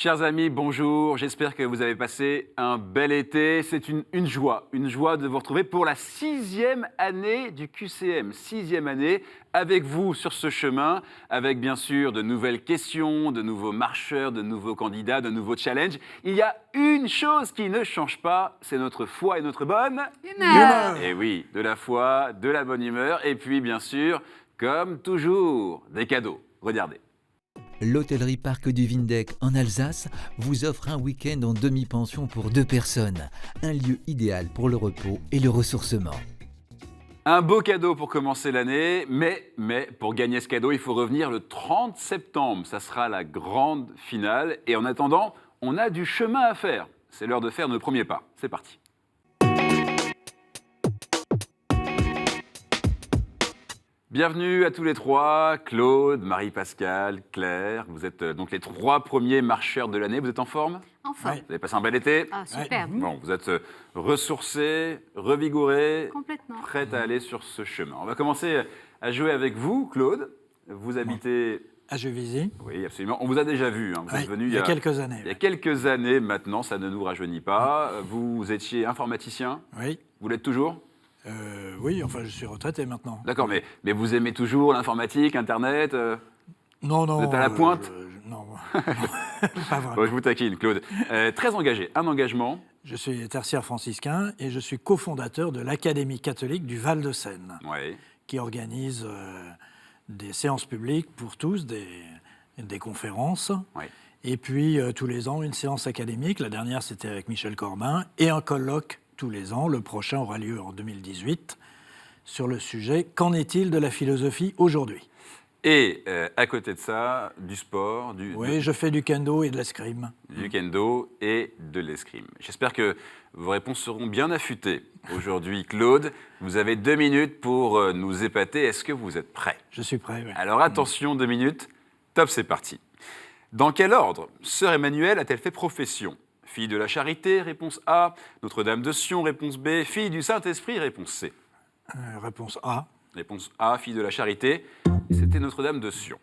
Chers amis, bonjour. J'espère que vous avez passé un bel été. C'est une joie de vous retrouver pour la 6e année du QCM. 6e année avec vous sur ce chemin, avec bien sûr de nouvelles questions, de nouveaux marcheurs, de nouveaux candidats, de nouveaux challenges. Il y a une chose qui ne change pas, c'est notre foi et notre bonne Humeur. Et oui, de la foi, de la bonne humeur, et puis bien sûr, comme toujours, des cadeaux. Regardez. L'hôtellerie Parc du Vindeck en Alsace vous offre un week-end en demi-pension pour 2 personnes. Un lieu idéal pour le repos et le ressourcement. Un beau cadeau pour commencer l'année, mais pour gagner ce cadeau, il faut revenir le 30 septembre. Ça sera la grande finale. Et en attendant, on a du chemin à faire. C'est l'heure de faire nos premiers pas. C'est parti. Bienvenue à tous les trois, Claude, Marie-Pascale, Claire. Vous êtes donc les 3 premiers marcheurs de l'année. Vous êtes en forme? Enfin. Vous avez passé un bel été? Ah, super. Bon, vous êtes ressourcés, revigorés, Complètement. prêts à aller sur ce chemin. On va commencer à jouer avec vous, Claude. Vous habitez... À Juvisy. Oui, absolument. On vous a déjà vu. Vous êtes venu il y a quelques années. Il y a quelques années maintenant, ça ne nous rajeunit pas. Vous étiez informaticien. Oui. Vous l'êtes toujours? Oui, enfin, je suis retraité maintenant. D'accord, mais vous aimez toujours l'informatique, Internet Non. Vous êtes à la pointe Non, pas vraiment. Bon, je vous taquine, Claude. Très engagé. Un engagement. Je suis tertiaire franciscain et je suis cofondateur de l'Académie catholique du Val-de-Seine, Oui. qui organise des séances publiques pour tous, des conférences. Oui. Et puis, tous les ans, une séance académique. La dernière, c'était avec Michel Corbin. Et un colloque tous les ans. Le prochain aura lieu en 2018 sur le sujet « Qu'en est-il de la philosophie aujourd'hui ?» Et à côté de ça, du sport, Oui, je fais du kendo et de l'escrime. du kendo et de l'escrime. J'espère que vos réponses seront bien affûtées. Aujourd'hui, Claude, vous avez 2 minutes pour nous épater. Est-ce que vous êtes prêt? Je suis prêt, oui. Alors attention, 2 minutes. Top, c'est parti. Dans quel ordre Sœur Emmanuelle a-t-elle fait profession? Fille de la Charité, réponse A. Notre-Dame de Sion, réponse B. Fille du Saint-Esprit, réponse C. Réponse A. Réponse A, fille de la Charité. C'était Notre-Dame de Sion.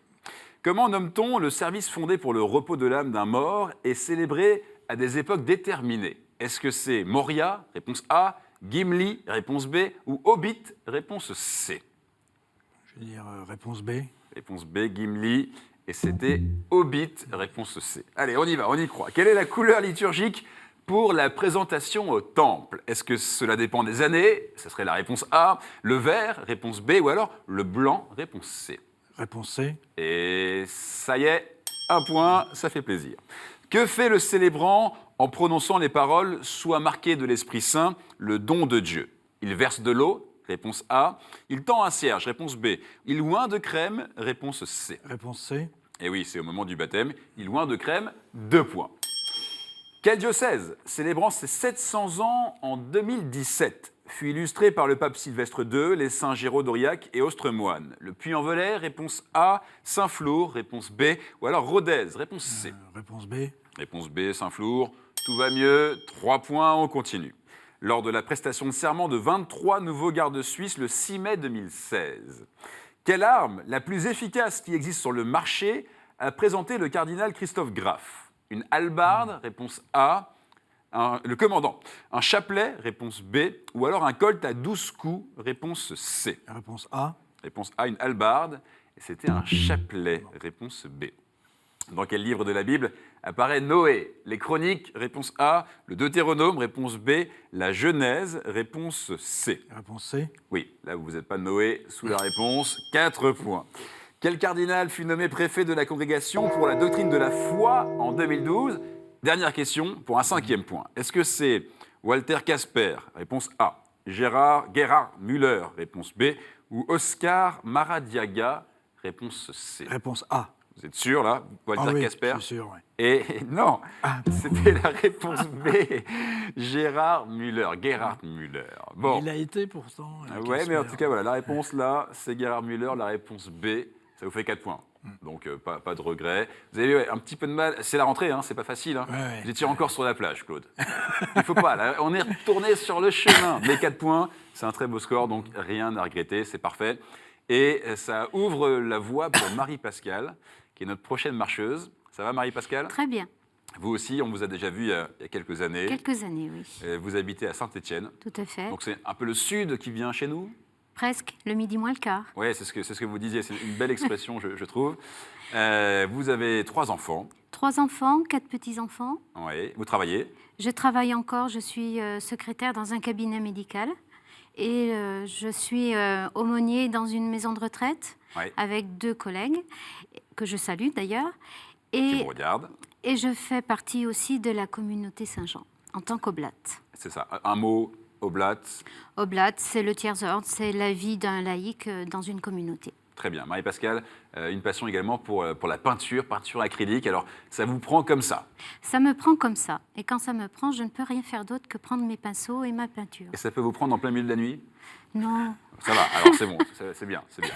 Comment nomme-t-on le service fondé pour le repos de l'âme d'un mort et célébré à des époques déterminées? Est-ce que c'est Moria, réponse A, Gimli, réponse B, ou Hobbit, réponse C? Je vais dire réponse B. Réponse B, Gimli, et c'était Hobbit, réponse C. Allez, on y va, on y croit. Quelle est la couleur liturgique pour la présentation au temple? Est-ce que cela dépend des années? Ce serait la réponse A. Le vert, réponse B, ou alors le blanc, réponse C. Réponse C. Et ça y est, 1 point, ça fait plaisir. Que fait le célébrant en prononçant les paroles « Soit marqué de l'Esprit Saint, le don de Dieu » Il verse de l'eau, réponse A. Il tend un cierge, réponse B. Il oint de crème, réponse C. Réponse C. Et oui, c'est au moment du baptême. Il oint de crème, 2 points. Quel diocèse, célébrant ses 700 ans en 2017, fut illustré par le pape Sylvestre II, les saints Géraud d'Aurillac et Austremoine? Le Puy-en-Velay, réponse A. Saint-Flour, réponse B. Ou alors Rodez, réponse C. Réponse B. Réponse B, Saint-Flour. Tout va mieux, 3 points, on continue. Lors de la prestation de serment de 23 nouveaux gardes suisses le 6 mai 2016, quelle arme, la plus efficace qui existe sur le marché, a présenté le cardinal Christophe Graff? Une hallebarde, réponse A. Le commandant. Un chapelet, réponse B. Ou alors un colt à 12 coups, réponse C. Réponse A. Réponse A, une hallebarde. Et c'était un chapelet, réponse B. Dans quel livre de la Bible apparaît Noé? Les Chroniques, réponse A. Le Deutéronome, réponse B. La Genèse, réponse C. Réponse C. Oui, là vous n'êtes pas Noé, sous la réponse, 4 points. Quel cardinal fut nommé préfet de la congrégation pour la doctrine de la foi en 2012? Dernière question pour un 5e point. Est-ce que c'est Walter Casper, réponse A, Gerhard Müller, réponse B, ou Oscar Maradiaga, réponse C? Réponse A. Vous êtes sûr là, Walter Ah oui, Casper? je suis sûr, oui. Et non, c'était la réponse B, Gerhard Müller. Bon. Il a été pourtant. Ouais, mais en Casper. tout cas, voilà, la réponse là, c'est Gerhard Müller, la réponse B, ça vous fait 4 points. Donc, pas de regret. Vous avez eu un petit peu de mal, c'est la rentrée, hein, c'est pas facile. Hein. Ouais. Vous étiez encore sur la plage, Claude. Il faut pas, là, on est retourné sur le chemin. Mais 4 points, c'est un très beau score, donc rien à regretter, c'est parfait. Et ça ouvre la voie pour Marie-Pascale, qui est notre prochaine marcheuse. Ça va, Marie-Pascale? Très bien. Vous aussi, on vous a déjà vu il y a quelques années. Quelques années, oui. Vous habitez à Saint-Étienne. Tout à fait. Donc c'est un peu le sud qui vient chez nous. Presque, le midi moins le quart. Oui, c'est ce que vous disiez. C'est une belle expression, je trouve. Vous avez 3 enfants. 3 enfants, 4 petits-enfants. Oui. Vous travaillez. Je travaille encore, je suis secrétaire dans un cabinet médical et je suis aumônier dans une maison de retraite Oui. avec 2 collègues, que je salue d'ailleurs. Qui Et, vous regardent. et je fais partie aussi de la communauté Saint-Jean, en tant qu'oblate. C'est ça. Un mot, oblate. Oblate, c'est le tiers-ordre, c'est la vie d'un laïc dans une communauté. Très bien. Marie-Pascale, une passion également pour la peinture acrylique. Alors, ça vous prend comme ça. Ça me prend comme ça. Et quand ça me prend, je ne peux rien faire d'autre que prendre mes pinceaux et ma peinture. Et ça peut vous prendre en plein milieu de la nuit? Non, Ça va, alors c'est bon, c'est bien, c'est bien.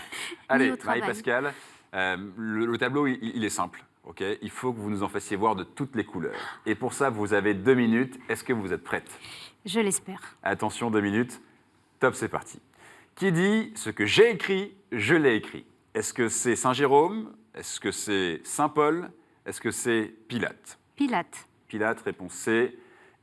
Allez, au travail. Marie-Pascale, le tableau, il est simple. Ok, il faut que vous nous en fassiez voir de toutes les couleurs. Et pour ça, vous avez 2 minutes. Est-ce que vous êtes prête? je l'espère. Attention, 2 minutes. Top, c'est parti. Qui dit ce que j'ai écrit, je l'ai écrit? Est-ce que c'est Saint Jérôme? Est-ce que c'est Saint Paul? Est-ce que c'est Pilate? Pilate. Pilate, réponse C.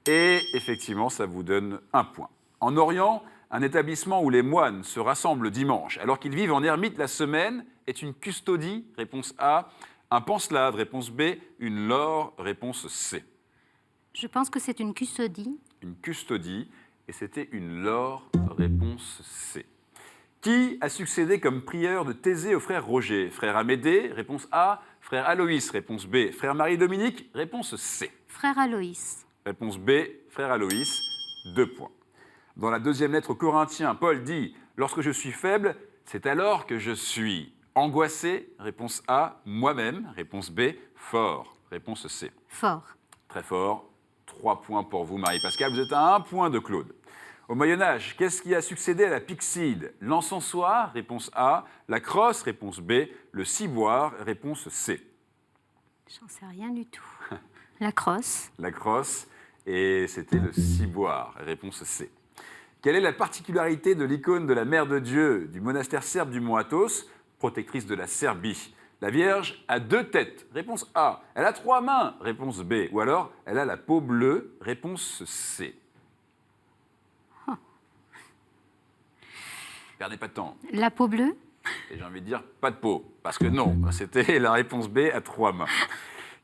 Et effectivement, ça vous donne 1 point. En Orient, un établissement où les moines se rassemblent dimanche, alors qu'ils vivent en ermite la semaine, est une custodie, réponse A. Un panslave, réponse B. Une laure, réponse C. Je pense que c'est une custodie. Une custodie, et c'était une laure, réponse C. Qui a succédé comme prieur de Thésée au frère Roger? Frère Amédée, réponse A. Frère Aloïs, réponse B. Frère Marie-Dominique, réponse C. Frère Aloïs. Réponse B, frère Aloïs, 2 points. Dans la 2e lettre aux Corinthiens, Paul dit « Lorsque je suis faible, c'est alors que je suis angoissé ». Réponse A, moi-même. Réponse B, fort. Réponse C. Fort. Très fort. 3 points pour vous, Marie-Pascale. Vous êtes à 1 point de Claude. Au Moyen-Âge, qu'est-ce qui a succédé à la pyxide? L'encensoir, réponse A. La crosse, réponse B. Le ciboire, réponse C. J'en sais rien du tout. La crosse. La crosse, et c'était le ciboire, réponse C. Quelle est la particularité de l'icône de la Mère de Dieu du monastère serbe du Mont Athos, protectrice de la Serbie? La Vierge a 2 têtes, réponse A. Elle a 3 mains, réponse B. Ou alors, elle a la peau bleue, réponse C. Perdez pas de temps. La peau bleue. Et j'ai envie de dire pas de peau, parce que non, c'était la réponse B à 3 mains.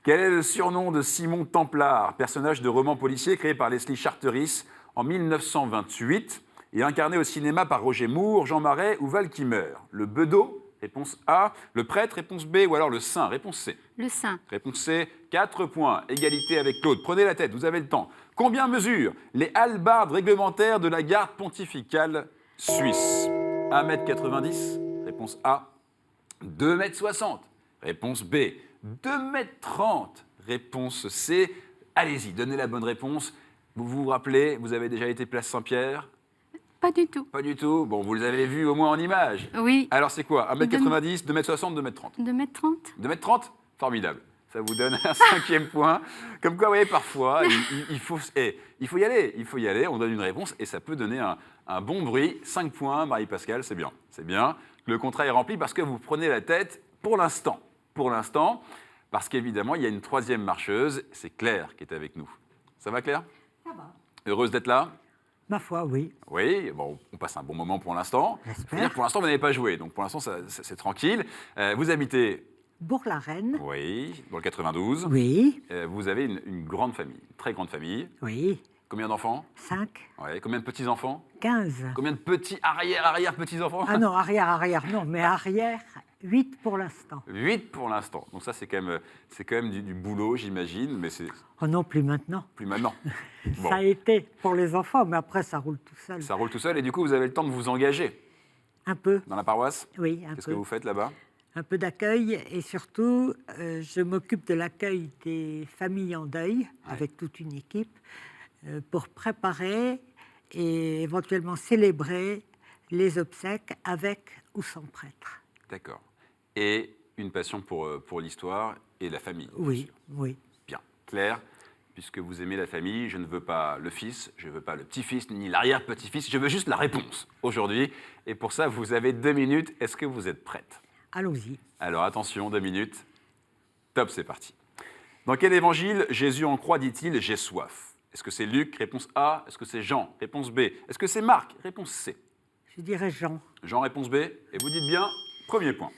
Quel est le surnom de Simon Templar, personnage de roman policier créé par Leslie Charteris en 1928 et incarné au cinéma par Roger Moore, Jean Marais ou Val Kilmer? Le bedeau, réponse A. Le prêtre, réponse B. Ou alors le saint, réponse C. Le saint. Réponse C, 4 points. Égalité avec Claude. Prenez la tête, vous avez le temps. Combien mesurent les hallebardes réglementaires de la garde pontificale suisse? 1,90 m, réponse A. 2,60 m, réponse B. 2,30 m, réponse C. Allez-y, donnez la bonne réponse. Vous vous rappelez, vous avez déjà été place Saint-Pierre? Pas du tout. Pas du tout. Bon, vous les avez vus au moins en image. Oui. Alors c'est quoi? 1,90 m, 2,60 m, 2,30 m. 2,30 m. 2,30 m? Formidable. Ça vous donne un 5e point. Comme quoi, vous voyez, parfois, il faut y aller. Il faut y aller, on donne une réponse et ça peut donner un bon bruit. 5 points, Marie-Pascale, c'est bien. C'est bien. Le contrat est rempli parce que vous prenez la tête pour l'instant. Pour l'instant, parce qu'évidemment, il y a une 3e marcheuse. C'est Claire qui est avec nous. Ça va, Claire? Ça va. Heureuse d'être là? Ma foi, oui. Oui, bon, on passe un bon moment pour l'instant. J'espère. Pour l'instant, vous n'avez pas joué, donc pour l'instant, c'est tranquille. Vous habitez, Bourg-la-Reine. oui, dans le 92. Oui, Vous avez une grande famille, une très grande famille. oui. Combien d'enfants? 5, Ouais. Combien de petits-enfants? 15. Combien de petits arrière-petits-enfants? Ah non, arrière, non, mais arrière, 8 pour l'instant. 8 pour l'instant. Donc ça, c'est quand même du boulot, j'imagine, mais c'est Oh non, plus maintenant. plus maintenant. Bon, Ça a été pour les enfants, mais après, ça roule tout seul. ça roule tout seul et du coup, vous avez le temps de vous engager Un peu, dans la paroisse. oui, un Qu'est-ce que peu. vous faites là-bas? Un peu d'accueil et surtout, je m'occupe de l'accueil des familles en deuil avec toute une équipe pour préparer et éventuellement célébrer les obsèques avec ou sans prêtre. D'accord. Et une passion pour l'histoire et la famille. bien Oui, sûr. oui. Bien. Claire, puisque vous aimez la famille, je ne veux pas le fils, je ne veux pas le petit-fils, ni l'arrière-petit-fils, je veux juste la réponse aujourd'hui. Et pour ça, vous avez 2 minutes. Est-ce que vous êtes prête? Allons-y. Alors attention, 2 minutes. Top, c'est parti. Dans quel évangile Jésus en croix dit-il « J'ai soif » ? Est-ce que c'est Luc ? Réponse A. Est-ce que c'est Jean ? Réponse B. Est-ce que c'est Marc ? Réponse C. Je dirais Jean. Jean, réponse B. Et vous dites bien, premier point.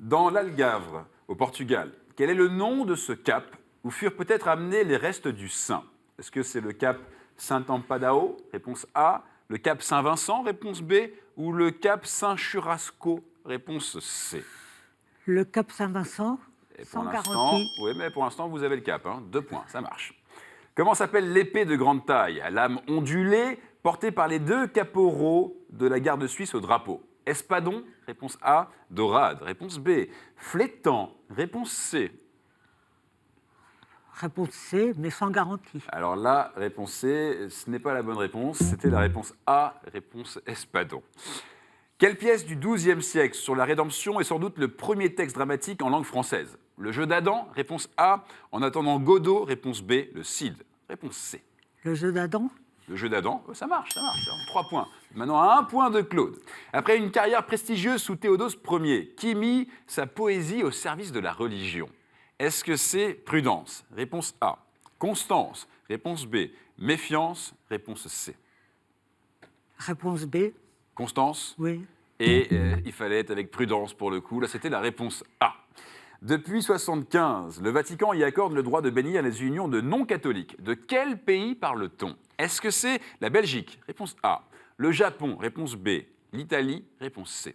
Dans l'Algarve, au Portugal, quel est le nom de ce cap où furent peut-être amenés les restes du saint ? Est-ce que c'est le cap Saint-Ampadao ? Réponse A. Le cap Saint-Vincent ? Réponse B. Ou le cap Saint-Churrasco ? Réponse C. Le cap Saint-Vincent, Et sans l'instant, garantie. oui, mais pour l'instant, vous avez le cap. 2 points, ça marche. Comment s'appelle l'épée de grande taille, à lame ondulée, portée par les 2 caporaux de la garde suisse au drapeau ? Espadon, réponse A. Dorade, réponse B. Flétan, réponse C. Réponse C, mais sans garantie. Alors là, réponse C, ce n'est pas la bonne réponse, c'était la réponse A, réponse Espadon. Quelle pièce du XIIe siècle sur la rédemption est sans doute le premier texte dramatique en langue française ? Le jeu d'Adam, réponse A. En attendant Godot, réponse B. Le Cid, réponse C. Le jeu d'Adam, Le jeu d'Adam, ça marche, 3 points. Maintenant, à 1 point de Claude. Après une carrière prestigieuse sous Théodose Ier, qui mit sa poésie au service de la religion ? Est-ce que c'est Prudence ? Réponse A. Constance ? Réponse B. Méfiance ? Réponse C. réponse B, Constance ? oui. Et il fallait être avec prudence pour le coup. Là, c'était la réponse A. Depuis 1975, le Vatican y accorde le droit de bénir les unions de non-catholiques. De quel pays parle-t-on ? Est-ce que c'est la Belgique ? Réponse A. Le Japon ? Réponse B. L'Italie ? Réponse C.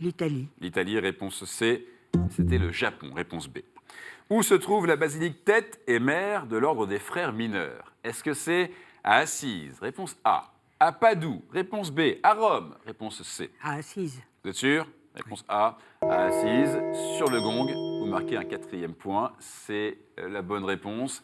L'Italie, L'Italie, réponse C. C'était le Japon, réponse B. Où se trouve la basilique tête et mère de l'ordre des frères mineurs ? Est-ce que c'est à Assise ? Réponse A. À Padoue ? Réponse B. À Rome ? Réponse C. à Assise. Vous êtes sûr ? Réponse A. À Assise. Sur le gong, vous marquez un 4e point. C'est la bonne réponse.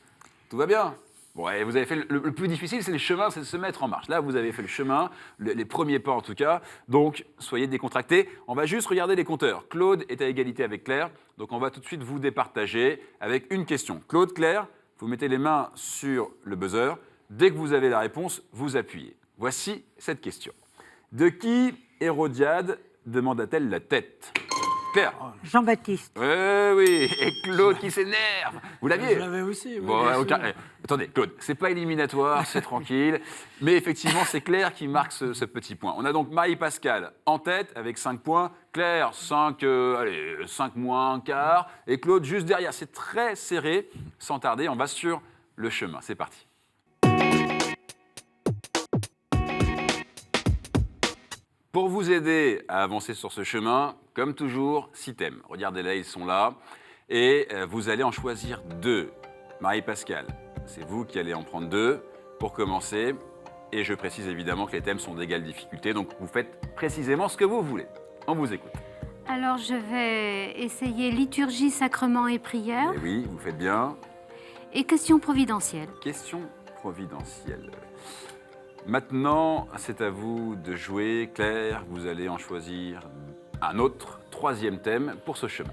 Tout va bien ? Bon, et vous avez fait le plus difficile, c'est le chemin, c'est de se mettre en marche. Là, vous avez fait le chemin, les premiers pas en tout cas. Donc, soyez décontractés. On va juste regarder les compteurs. Claude est à égalité avec Claire. Donc, on va tout de suite vous départager avec une question. Claude, Claire, vous mettez les mains sur le buzzer. Dès que vous avez la réponse, vous appuyez. Voici cette question. De qui Hérodiade demanda-t-elle la tête ? Claire ? Jean-Baptiste, Oui, et Claude qui s'énerve. Vous l'aviez ? Je l'avais aussi. oui, Bon, bien sûr. Attendez, Claude, c'est pas éliminatoire, c'est tranquille. Mais effectivement, c'est Claire qui marque ce petit point. On a donc Marie-Pascale en tête avec 5 points. Claire, 5 moins un quart. Et Claude juste derrière. C'est très serré. Sans tarder, on va sur le chemin. C'est parti. Pour vous aider à avancer sur ce chemin, comme toujours, 6 thèmes. Regardez-les, ils sont là. Et vous allez en choisir 2. Marie-Pascale, c'est vous qui allez en prendre 2 pour commencer. Et je précise évidemment que les thèmes sont d'égale difficulté, donc vous faites précisément ce que vous voulez. On vous écoute. Alors, je vais essayer liturgie, sacrement et prière Et oui, vous faites bien. et questions providentielles. Question providentielle. Maintenant, c'est à vous de jouer. Claire, vous allez en choisir un autre, 3e thème pour ce chemin.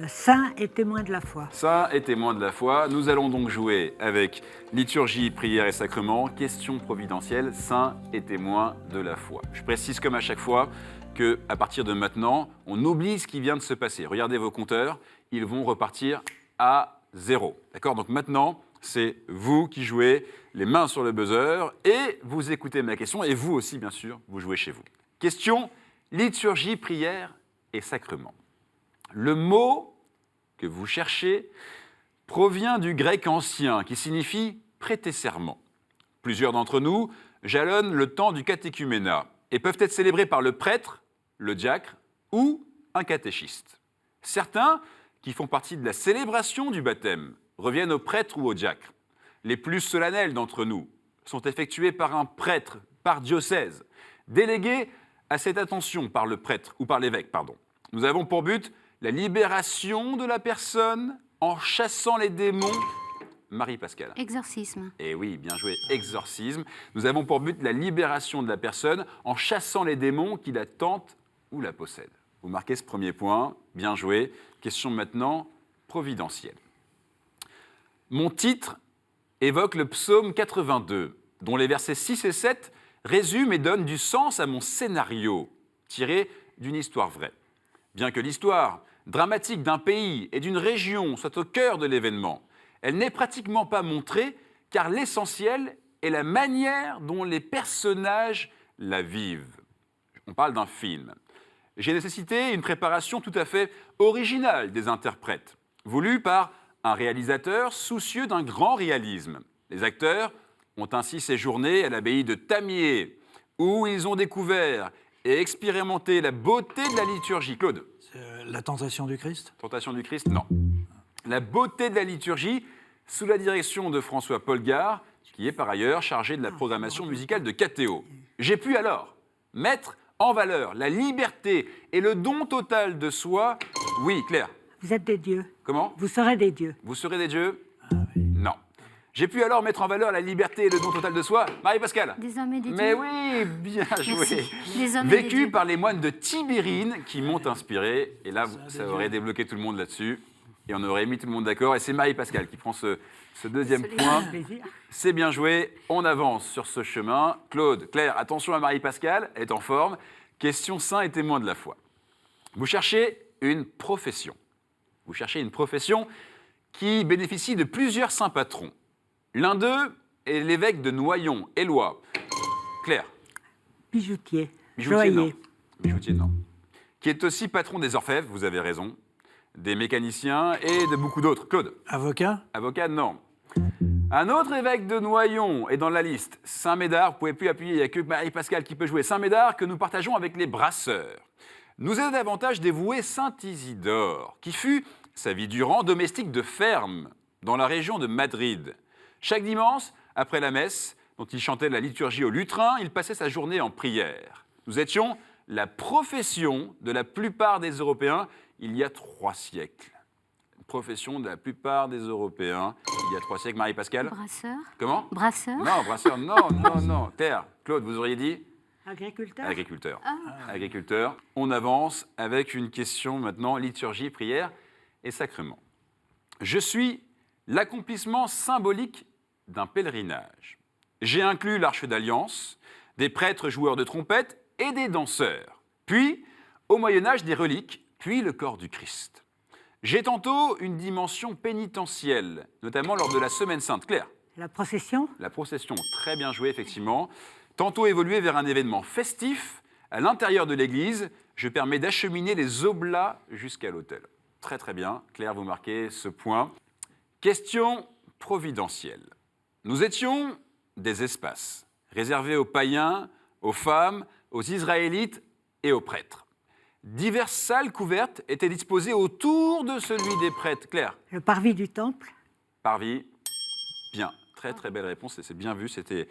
saint et témoin de la foi. Saint et témoin de la foi. Nous allons donc jouer avec liturgie, prière et sacrement, question providentielle, saint et témoin de la foi. Je précise comme à chaque fois qu'à partir de maintenant, on oublie ce qui vient de se passer. Regardez vos compteurs, ils vont repartir à 0. D'accord ? Donc maintenant, c'est vous qui jouez, les mains sur le buzzer, et vous écoutez ma question, et vous aussi, bien sûr, vous jouez chez vous. Question, liturgie, prière et sacrement. Le mot que vous cherchez provient du grec ancien, qui signifie prêter serment. Plusieurs d'entre nous jalonnent le temps du catéchuménat et peuvent être célébrés par le prêtre, le diacre ou un catéchiste. Certains, qui font partie de la célébration du baptême, reviennent au prêtre ou au diacre. Les plus solennels d'entre nous sont effectués par un prêtre, par diocèse, délégué à cette attention par le prêtre ou par l'évêque, pardon. Nous avons pour but la libération de la personne en chassant les démons. Marie-Pascale. Exorcisme. Eh oui, bien joué, exorcisme. Nous avons pour but la libération de la personne en chassant les démons qui la tentent ou la possèdent. Vous marquez ce premier point, bien joué. Question maintenant providentielle. Mon titre évoque le psaume 82, dont les versets 6 et 7 résument et donnent du sens à mon scénario, tiré d'une histoire vraie. Bien que l'histoire dramatique d'un pays et d'une région soit au cœur de l'événement, elle n'est pratiquement pas montrée car l'essentiel est la manière dont les personnages la vivent. On parle d'un film. J'ai nécessité une préparation tout à fait originale des interprètes, voulue par un réalisateur soucieux d'un grand réalisme. Les acteurs ont ainsi séjourné à l'abbaye de Tamier, où ils ont découvert et expérimenté la beauté de la liturgie. Claude, La tentation du Christ? Tentation du Christ, non. La beauté de la liturgie, sous la direction de François Polgard, qui est par ailleurs chargé de la programmation musicale de KTO. J'ai pu alors mettre en valeur la liberté et le don total de soi. Oui, Claire. Vous êtes des dieux. Comment? Vous serez des dieux. Vous serez des dieux? Non. J'ai pu alors mettre en valeur la liberté et le don total de soi. Marie-Pascale. Des hommes et des dieux. Mais oui, bien joué. Merci. Des hommes et des Vécu dieux. par les moines de Tibérine qui m'ont inspiré. Et là, ça aurait débloqué tout le monde là-dessus. Et on aurait mis tout le monde d'accord. Et c'est Marie-Pascale qui prend ce deuxième point. Plaisir. C'est bien joué. On avance sur ce chemin. Claude, Claire, attention à Marie-Pascale. Elle est en forme. Question saint et témoin de la foi. Vous cherchez une profession. Vous cherchez une profession qui bénéficie de plusieurs saints patrons. L'un d'eux est l'évêque de Noyon, Éloi. Claire. Bijoutier. Bijoutier, non. Joaillier. Bijoutier, non. Qui est aussi patron des orfèvres, vous avez raison, des mécaniciens et de beaucoup d'autres. Claude. Avocat? Avocat, non. Un autre évêque de Noyon est dans la liste. Saint-Médard, vous ne pouvez plus appuyer, il n'y a que Marie-Pascale qui peut jouer. Saint-Médard que nous partageons avec les brasseurs. Nous est davantage dévoué Saint-Isidore, qui fut, sa vie durant, domestique de ferme dans la région de Madrid. Chaque dimanche, après la messe, dont il chantait la liturgie au lutrin, il passait sa journée en prière. Nous étions la profession de la plupart des Européens il y a 3 siècles. Profession de la plupart des Européens il y a 3 siècles. Marie-Pascale? Brasseur. Comment? Brasseur. Non, brasseur, non. Claire, Claude, vous auriez dit? Agriculteur. Agriculteur. Agriculteur. On avance avec une question maintenant, liturgie, prière et sacrement. Je suis l'accomplissement symbolique d'un pèlerinage. J'ai inclus l'Arche d'Alliance, des prêtres joueurs de trompette et des danseurs. Puis, au Moyen-Âge, des reliques, puis le corps du Christ. J'ai tantôt une dimension pénitentielle, notamment lors de la Semaine Sainte. Claire? La procession. La procession, très bien jouée, effectivement. Tantôt évolué vers un événement festif. À l'intérieur de l'église, je permets d'acheminer les oblats jusqu'à l'autel. Très, très bien. Claire, vous marquez ce point. Question providentielle. Nous étions des espaces réservés aux païens, aux femmes, aux Israélites et aux prêtres. Diverses salles couvertes étaient disposées autour de celui des prêtres. Claire? Le parvis du temple. Parvis. Bien. Très, très belle réponse. C'est bien vu. C'était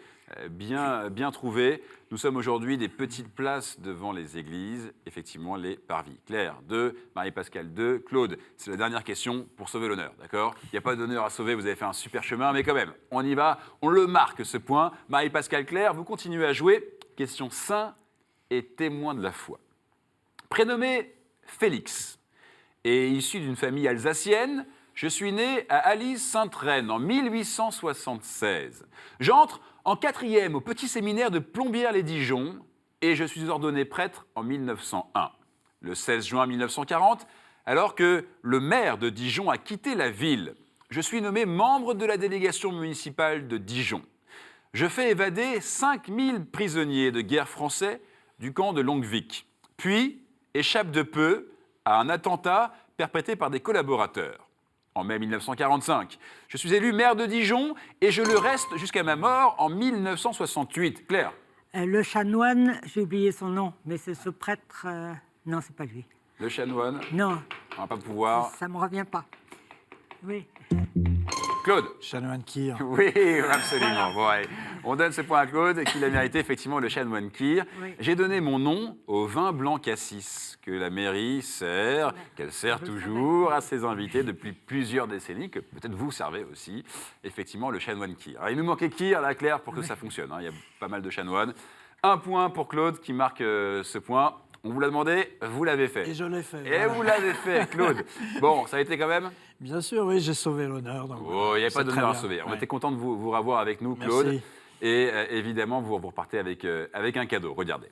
bien trouvé. Nous sommes aujourd'hui des petites places devant les églises. Effectivement, les parvis. Claire, 2. Marie-Pascale, 2. Claude, c'est la dernière question pour sauver l'honneur. D'accord? Il n'y a pas d'honneur à sauver. Vous avez fait un super chemin. Mais quand même, on y va. On le marque, ce point. Marie-Pascale, Claire, vous continuez à jouer. Question saint et témoin de la foi. Prénommé Félix et issu d'une famille alsacienne, je suis né à Alise-Sainte-Reine en 1876. J'entre en 4e au petit séminaire de Plombières-les-Dijon et je suis ordonné prêtre en 1901. Le 16 juin 1940, alors que le maire de Dijon a quitté la ville, je suis nommé membre de la délégation municipale de Dijon. Je fais évader 5000 prisonniers de guerre français du camp de Longuevic, puis échappe de peu à un attentat perpétré par des collaborateurs. En mai 1945, je suis élu maire de Dijon et je le reste jusqu'à ma mort en 1968. Claire? Le chanoine, j'ai oublié son nom, mais c'est ce prêtre. Non, c'est pas lui. Le chanoine? Non, On va pas pouvoir. ça me revient pas. Oui. Claude? Chanoine Kir. Oui, absolument. Bon, allez. On donne ce point à Claude, qui a mérité effectivement le chanoine Kir. Oui. J'ai donné mon nom au vin blanc cassis, que la mairie sert, qu'elle sert toujours à ses invités depuis plusieurs décennies, que peut-être vous servez aussi, effectivement, le chanoine Kir. Alors, il nous manquait Kir, là, Claire, pour que ça fonctionne. Il y a pas mal de chanoines. Un point pour Claude, qui marque ce point. On vous l'a demandé, vous l'avez fait. Et je l'ai fait. Et vous l'avez fait, Claude. Bon, ça a été quand même? Bien sûr, oui, j'ai sauvé l'honneur. donc Oh, il n'y a pas c'est d'honneur à très sauver. bien, On ouais. était content de vous revoir avec nous, Claude. Merci. Et évidemment, vous repartez avec un cadeau. Regardez.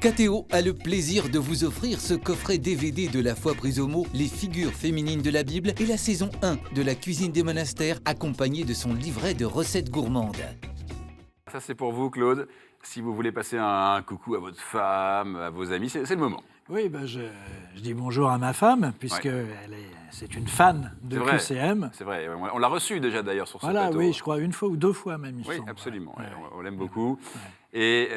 KTO a le plaisir de vous offrir ce coffret DVD de La foi prise au mot, les figures féminines de la Bible et la saison 1 de La cuisine des monastères, accompagné de son livret de recettes gourmandes. Ça, c'est pour vous, Claude. Si vous voulez passer un coucou à votre femme, à vos amis, c'est le moment. Oui, je dis bonjour à ma femme, puisque c'est une fan de C'est vrai. QCM. C'est vrai, on l'a reçu déjà d'ailleurs sur ce Voilà, plateau. oui, je crois une fois ou deux fois même, il me Oui, semble. absolument. Ouais. On l'aime beaucoup. Et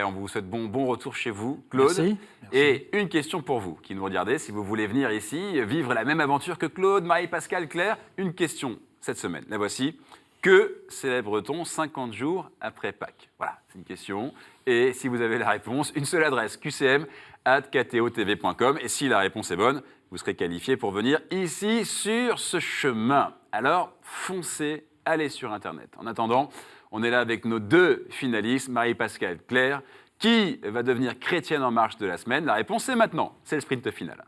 on vous souhaite bon retour chez vous, Claude. Merci. Et une question pour vous qui nous regardez. Si vous voulez venir ici, vivre la même aventure que Claude, Marie-Pascale, Claire, une question cette semaine. La voici. Que célèbre-t-on 50 jours après Pâques? Voilà, c'est une question. Et si vous avez la réponse, une seule adresse, qcm@ktotv.com. Et si la réponse est bonne, vous serez qualifié pour venir ici sur ce chemin. Alors, foncez, allez sur Internet. En attendant, on est là avec nos deux finalistes, Marie-Pascale, Claire. Qui va devenir chrétienne en marche de la semaine? La réponse est maintenant. C'est le sprint final.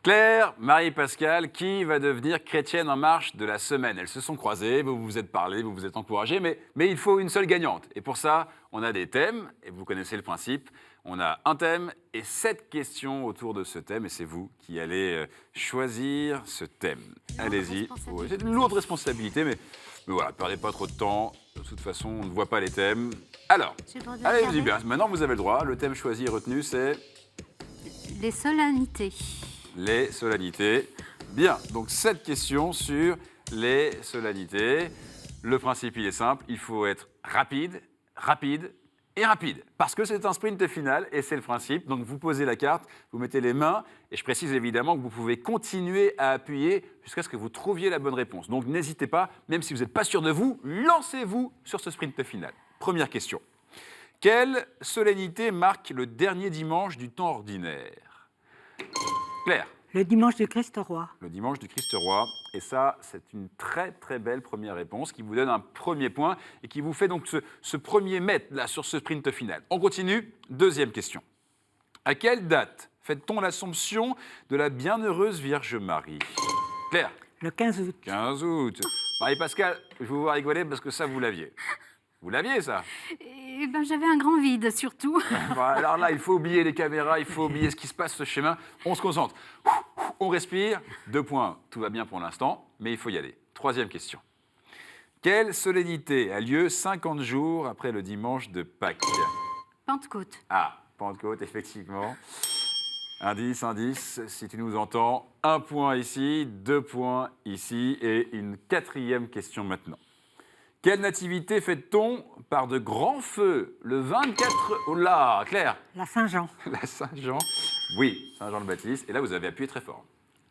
Claire, Marie-Pascale, qui va devenir chrétienne en marche de la semaine? Elles se sont croisées, vous vous êtes parlé, vous vous êtes encouragées, mais il faut une seule gagnante. Et pour ça, on a des thèmes, et vous connaissez le principe. On a un thème et 7 questions autour de ce thème, et c'est vous qui allez choisir ce thème. Allez-y. Oui, c'est une lourde responsabilité, mais voilà, perdez pas trop de temps. De toute façon, on ne voit pas les thèmes. Alors, J'ai le droit de allez-y regarder bien. Maintenant, vous avez le droit. Le thème choisi et retenu, c'est Les solennités. les solennités. Bien, donc 7 questions sur les solennités. Le principe, il est simple, il faut être rapide et rapide. Parce que c'est un sprint final et c'est le principe. Donc vous posez la carte, vous mettez les mains et je précise évidemment que vous pouvez continuer à appuyer jusqu'à ce que vous trouviez la bonne réponse. Donc n'hésitez pas, même si vous n'êtes pas sûr de vous, lancez-vous sur ce sprint final. Première question. Quelle solennité marque le dernier dimanche du temps ordinaire? Claire. Le dimanche du Christ roi. Le dimanche du Christ roi. Et ça, c'est une très très belle première réponse qui vous donne un premier point et qui vous fait donc ce premier mètre là sur ce sprint final. On continue. Deuxième question. À quelle date fête-t-on l'Assomption de la Bienheureuse Vierge Marie? Claire. Le 15 août. 15 août. Marie-Pascale, je vous vois rigoler parce que ça, vous l'aviez. Vous l'aviez, ça? Eh ben, j'avais un grand vide, surtout. Bon, alors là, il faut oublier les caméras, il faut oublier ce qui se passe, ce schéma. On se concentre. On respire. 2 points, tout va bien pour l'instant, mais il faut y aller. Troisième question. Quelle solennité a lieu 50 jours après le dimanche de Pâques? Pentecôte. Ah, Pentecôte, effectivement. Indice, si tu nous entends. 1 point ici, 2 points ici, et une 4e question maintenant. Quelle nativité fête-t-on par de grands feux le 24... Oh là, Claire. La Saint-Jean. La Saint-Jean. Oui, Saint-Jean le Baptiste. Et là, vous avez appuyé très fort.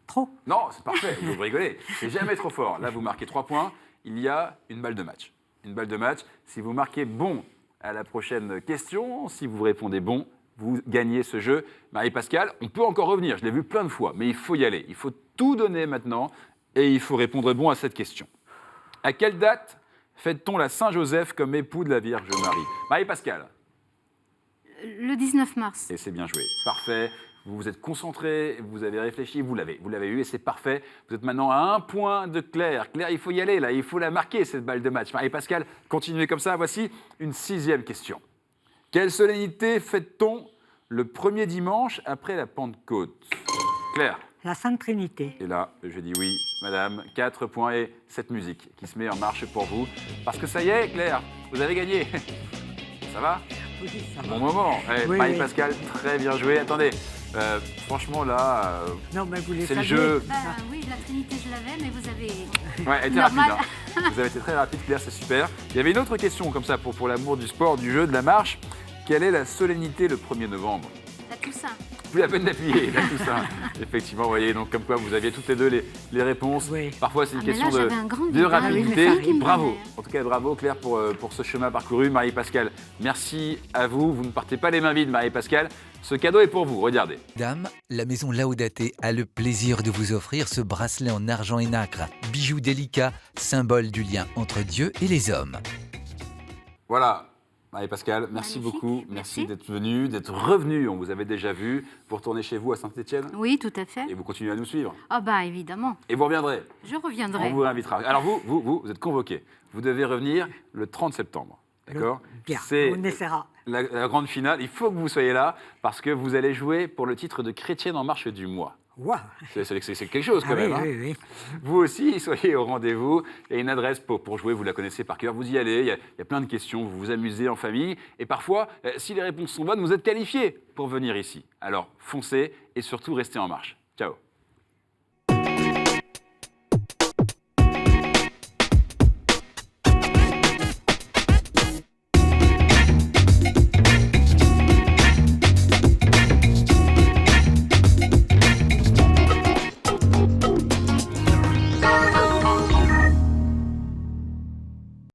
Trop. Non, c'est parfait, vous rigolez. C'est jamais trop fort. Là, vous marquez 3 points. Il y a une balle de match. Une balle de match. Si vous marquez bon à la prochaine question, si vous répondez bon, vous gagnez ce jeu. Marie-Pascale, on peut encore revenir. Je l'ai vu plein de fois, mais il faut y aller. Il faut tout donner maintenant et il faut répondre bon à cette question. À quelle date fête-t-on la Saint-Joseph comme époux de la Vierge Marie? Marie-Pascale. Le 19 mars. Et c'est bien joué. Parfait. Vous vous êtes concentré, vous avez réfléchi, vous l'avez eu et c'est parfait. Vous êtes maintenant à 1 point de Claire. Claire, il faut y aller là, il faut la marquer cette balle de match. Marie-Pascale, continuez comme ça. Voici une 6e question. Quelle solennité fête-t-on le premier dimanche après la Pentecôte? Claire. La Sainte Trinité. Et là, je dis oui, madame, 4 points et cette musique qui se met en marche pour vous. Parce que ça y est, Claire, vous avez gagné. Ça va? Oui, ça va. Bon moment. Oui, Marie-Pascale, très bien joué. Attendez, franchement là, Non, mais vous les c'est le saviez. jeu. Oui, la Trinité, je l'avais, mais vous avez... Ouais, elle était Normal. rapide. Hein. Vous avez été très rapide, Claire, c'est super. Il y avait une autre question comme ça pour l'amour du sport, du jeu, de la marche. Quelle est la solennité le 1er novembre? La Toussaint. Plus la peine d'appuyer, là, tout ça. Effectivement, vous voyez, donc comme quoi vous aviez toutes les deux les réponses. Oui. Parfois, c'est une Ah, mais question là, j'avais un grand de vide. Ah oui, rapidité. mais ça arrive. Bravo. En tout cas, bravo, Claire, pour ce chemin parcouru. Marie-Pascale, merci à vous. Vous ne partez pas les mains vides, Marie-Pascale. Ce cadeau est pour vous, regardez. Dame, la maison Laudate a le plaisir de vous offrir ce bracelet en argent et nacre, bijou délicat, symbole du lien entre Dieu et les hommes. Voilà, Allez Pascal, merci Magnifique, beaucoup. Merci merci. d'être venu, d'être revenu. On vous avait déjà vu. Vous retournez chez vous à Saint-Étienne Oui, tout à fait. et vous continuez à nous suivre. Ah bah évidemment, Et vous reviendrez. je On reviendrai. vous réinvitera. Alors vous êtes convoqué. Vous devez revenir le 30 septembre. D'accord? Bien, C'est on essaiera. la grande finale. Il faut que vous soyez là parce que vous allez jouer pour le titre de Chrétienne en marche du mois. Waouh. C'est quelque chose quand Ah oui, même. Hein. oui, oui. Vous aussi, soyez au rendez-vous. Il y a une adresse pour jouer, vous la connaissez par cœur. Vous y allez, il y a plein de questions, vous vous amusez en famille. Et parfois, si les réponses sont bonnes, vous êtes qualifié pour venir ici. Alors foncez et surtout restez en marche. Ciao.